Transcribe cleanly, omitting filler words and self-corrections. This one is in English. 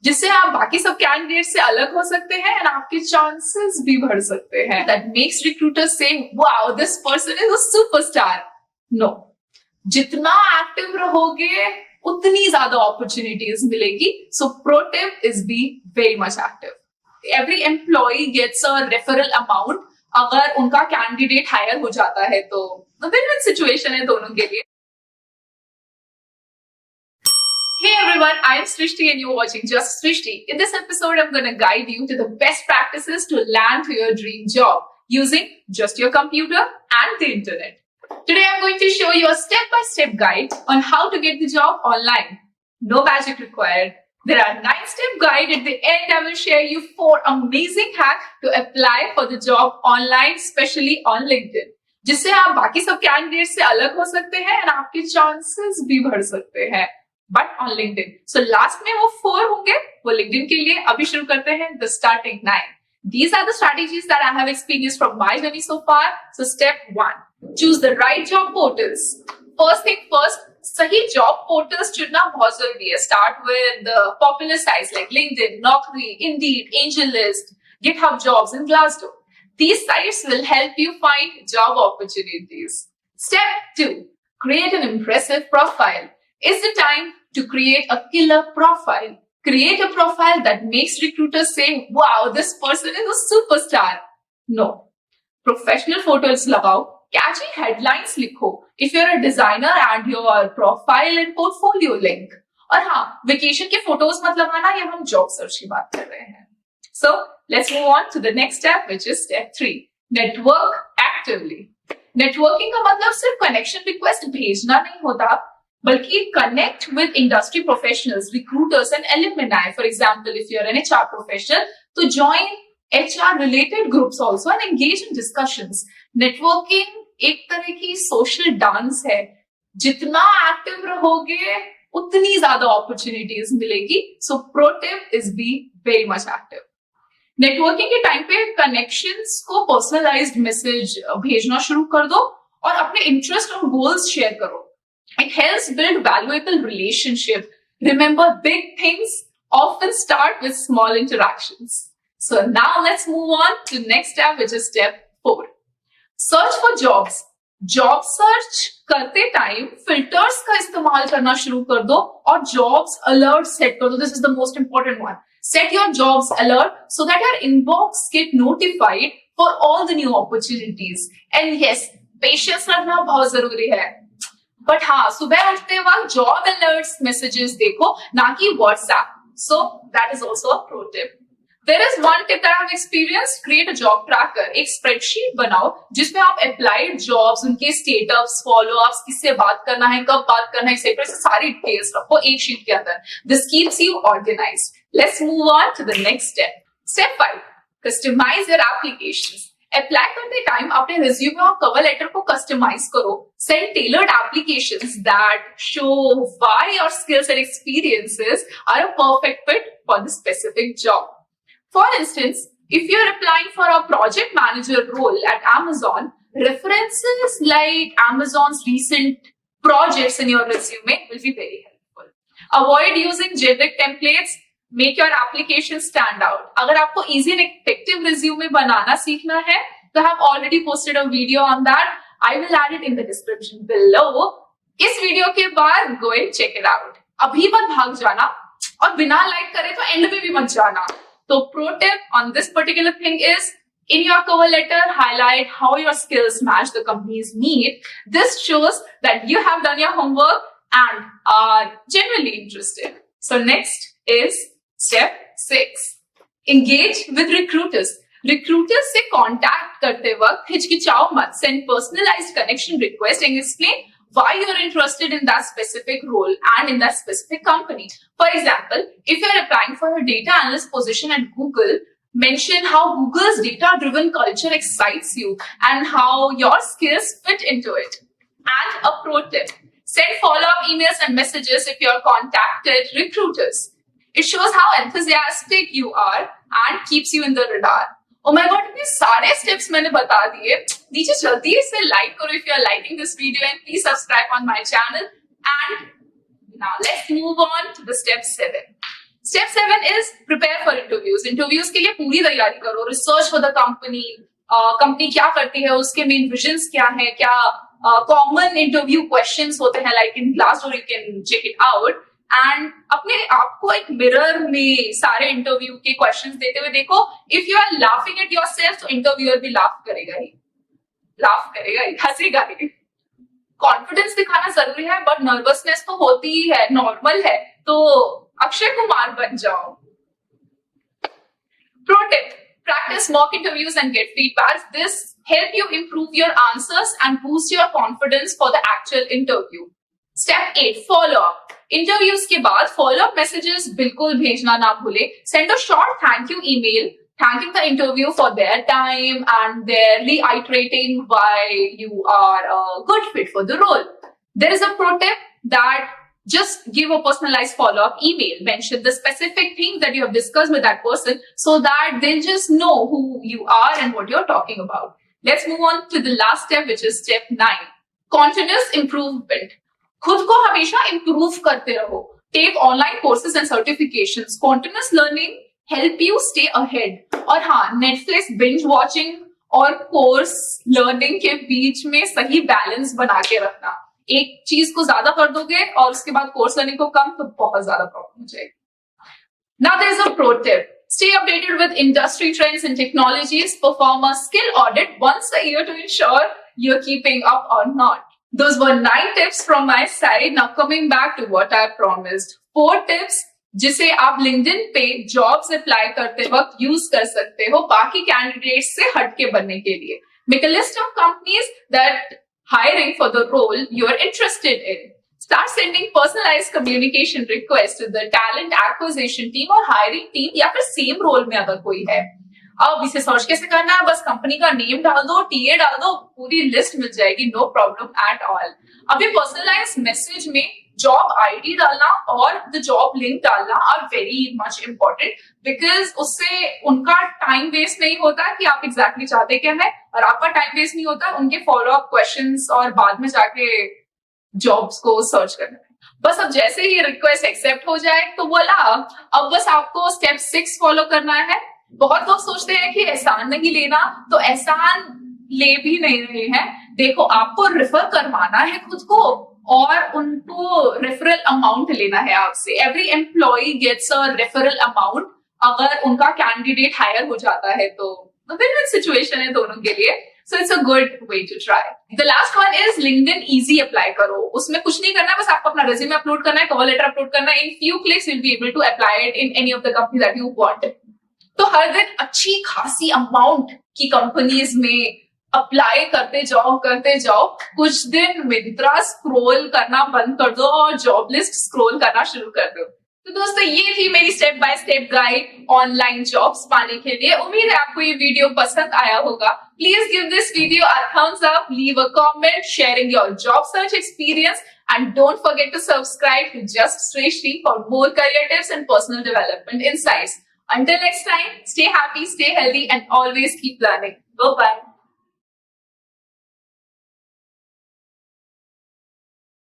जिससे आप बाकी सब कैंडिडेट से अलग हो सकते हैं एंड आपके चांसेस भी बढ़ सकते हैं। दैट मेक्स रिक्रूटर्स से wow this person is a superstar. No, जितना एक्टिव रहोगे उतनी ज्यादा अपॉर्चुनिटीज मिलेगी। So pro tip is be very much active. Every employee gets a referral amount अगर उनका कैंडिडेट हायर हो जाता है, तो विन विन सिचुएशन है दोनों के लिए। Hey everyone, I am Srishti and you're watching Just Srishti. In this episode, I'm going to guide you to the best practices to land to your dream job using just your computer and the internet. Today, I'm going to show you a step-by-step guide on how to get the job online. No magic required. There are 9-step guide. At the end, I will share you 4 amazing hacks to apply for the job online, especially on LinkedIn. जिससे आप बाकी सब candidate से अलग हो सकते हैं और आपके चांसेस भी बढ़ सकते हैं, but on LinkedIn. So last में वो 4 होंगे, वो लिंक्डइन के लिए। अभी शुरू करते हैं the starting 9। These are the strategies that I have experienced from my journey so far. So step 1, choose the right job portals. First thing first, सही job portals चुनना बहुत जरूरी है। Start with the popular sites like LinkedIn, Naukri, Indeed, AngelList, GitHub Jobs, and Glassdoor. These sites will help you find job opportunities. Step 2, create an impressive profile. It's the time to create a killer profile. Create a profile that makes recruiters say, wow, this person is a superstar. No. Professional photos लगाओ, catchy headlines लिखो. If you're a designer, add your profile and portfolio link. और हाँ, vacation के photos मत लगाना, ये हम job search की बात कर रहे हैं. So, let's move on to the next step, which is step 3. Network actively. Networking का मतलब सिर्फ connection request भेजना नहीं होता, बल्कि connect with industry professionals, recruiters and alumni. For example, if you're an HR professional, तो join HR related groups also and engage in discussions. Networking एक तरह की social dance है। जितना active रहोगे उतनी ज्यादा opportunities मिलेगी। So pro tip is be very much active. Networking के टाइम पे कनेक्शंस को पर्सनलाइज्ड मैसेज भेजना शुरू कर दो और अपने इंटरेस्ट और गोल्स शेयर करो। It helps build valuable relationship. Remember, big things often start with small interactions. So now let's move on to the next step, which is step 4. Search for jobs. Job search करते time filters का इस्तेमाल करना शुरू कर दो और jobs alert set कर दो. This is the most important one. Set your jobs alert so that your inbox get notified for all the new opportunities. And yes, patience रखना बहुत जरूरी है। बट हाँ, सुबह उठते वक्त जॉब अलर्ट्स मैसेजेस देखो, ना कि WhatsApp. So that is also a pro tip. There is one tip that I have experienced, create a job tracker. एक स्प्रेडशीट बनाओ जिसमें आप अप्लाइड जॉब्स, उनके स्टेटस, फॉलोअप्स, किससे बात करना है, कब बात करना है, एक्सेट्रा, सारी डिटेल्स रखो एक शीट के अंदर। This keeps you organised. Let's move on to the next step. Step 5, customise your applications. Apply करते टाइम अपने रिज्यूमे और कवर लेटर को कस्टमाइज करो। Send tailored applications that show why your skills and experiences are a perfect fit for the specific job. For instance, if you're applying for a project manager role at Amazon, references like Amazon's recent projects in your resume will be very helpful. Avoid using generic templates. Make your application stand out. अगर आपको easy and effective resume बनाना सीखना है, तो I have already posted a video on that. I will add it in the description below. इस video के बाद go and check it out. अभी मत भाग जाना और बिना लाइक करे तो एंड में भी मत जाना। तो pro tip on this particular thing is, in your cover letter, highlight how your skills match the company's need. This shows that you have done your homework and are genuinely interested. So next is Step 6, engage with recruiters. Recruiters से contact करते वक्त हिचकिचाओ मत. Send personalized connection request and explain why you're interested in that specific role and in that specific company. For example, if you're applying for a data analyst position at Google, mention how Google's data-driven culture excites you and how your skills fit into it. And a pro tip, send follow-up emails and messages if you're contacted recruiters. It shows how enthusiastic you are and keeps you in the radar. Oh my god, इतने सारे steps मैंने बता दिए। नीचे जल्दी से like करो if you are liking this video and please subscribe on my channel. And now let's move on to the step 7. Step 7 is prepare for interviews. Interviews के लिए पूरी तैयारी करो. Research for the company. Company क्या करती है, उसके main visions क्या है, क्या कॉमन इंटरव्यू क्वेश्चंस होते हैं, like in Glassdoor you can check it out. And अपने आप को एक मिरर में सारे इंटरव्यू के क्वेश्चंस देते हुए देखो. If you are laughing at yourself तो इंटरव्यूअर भी लाफ करेगा ही, हंसेगा ही. कॉन्फिडेंस दिखाना जरूरी है, बट नर्वसनेस तो होती ही है, नॉर्मल है. तो अक्षय कुमार बन जाओ. Pro tip: practice mock interviews and get feedbacks. This help you improve your answers and boost your confidence for the actual interview. Step 8: follow up. Interviews के बाद follow up messages बिल्कुल भेजना ना भूले. Send a short thank you email thanking the interview for their time and their reiterating why you are a good fit for the role. There is a pro tip that just give a personalized follow-up email. Mention the specific things that you have discussed with that person so that they'll just know who you are and what you're talking about. Let's move on to the last step, which is step 9. Continuous improvement. खुद को हमेशा improve करते रहो. Take online courses and certifications. Continuous learning help you stay ahead. और हाँ, Netflix binge watching और course learning के बीच में सही balance बना के रखना. एक चीज को ज्यादा कर दोगे और उसके बाद कोर्स लर्निंग को कम, तो बहुत ज्यादा प्रॉब्लम हो जाएगी. Now there is a pro tip. Stay updated with industry trends and technologies. Perform a skill audit once a year to ensure you're keeping up or not. Those were 9 tips from my side. Now coming back to what I promised. 4 tips जिसे आप LinkedIn पे jobs apply करते वक्त use कर सकते हो बाकी candidates से हटके बनने के लिए. Make a list of companies that hiring for the role you are interested in. Start sending personalized communication requests to the talent acquisition team or hiring team या फिर सेम रोल में अगर कोई है. अब इसे सर्च कैसे करना है? बस कंपनी का नेम डाल दो, टीए डाल दो, पूरी लिस्ट मिल जाएगी, नो प्रॉब्लम एट ऑल. अभी पर्सनलाइज्ड मैसेज में जॉब आईडी डालना और द जॉब लिंक डालना are very much important, because उससे उनका टाइम वेस्ट नहीं होता कि आप एग्जैक्टली चाहते क्या है, और आपका टाइम वेस्ट नहीं होता उनके फॉलो अप क्वेश्चंस और बाद में जाके जॉब्स को सर्च करने में. बस अब जैसे ही रिक्वेस्ट एक्सेप्ट हो जाए तो बोला, अब बस आपको स्टेप 6 फॉलो करना है. बहुत लोग सोचते हैं कि एहसान नहीं लेना, तो एहसान ले भी नहीं रहे हैं. देखो, आपको रेफर करवाना है खुद को और उनको रेफरल अमाउंट लेना है आपसे. Every employee gets a referral amount अगर उनका कैंडिडेट हायर हो जाता है, तो विन-विन सिचुएशन है दोनों के लिए. So it's a good way to try. The last one is LinkedIn Easy apply करो. उसमें कुछ नहीं करना है, बस आपको अपना रेज्यूमे अपलोड करना है, कवर लेटर अपलोड करना है. In few clicks you'll be able to apply it in any of the companies that you want. तो हर दिन अच्छी खासी अमाउंट की कंपनीज में अप्लाई करते जाओ. कुछ दिन मिंत्रा स्क्रॉल करना बंद कर दो और जॉब लिस्ट स्क्रॉल करना शुरू कर दो. तो दोस्तों, ये थी मेरी step by step guide online jobs पाने के लिए. उम्मीद है आपको ये वीडियो पसंद आया होगा. Please give this video a thumbs up, leave a comment sharing your job search experience, and don't forget to subscribe to Just Srishti for more career tips and personal development insights. Until next time, stay happy, stay healthy, and always keep learning. Bye-bye.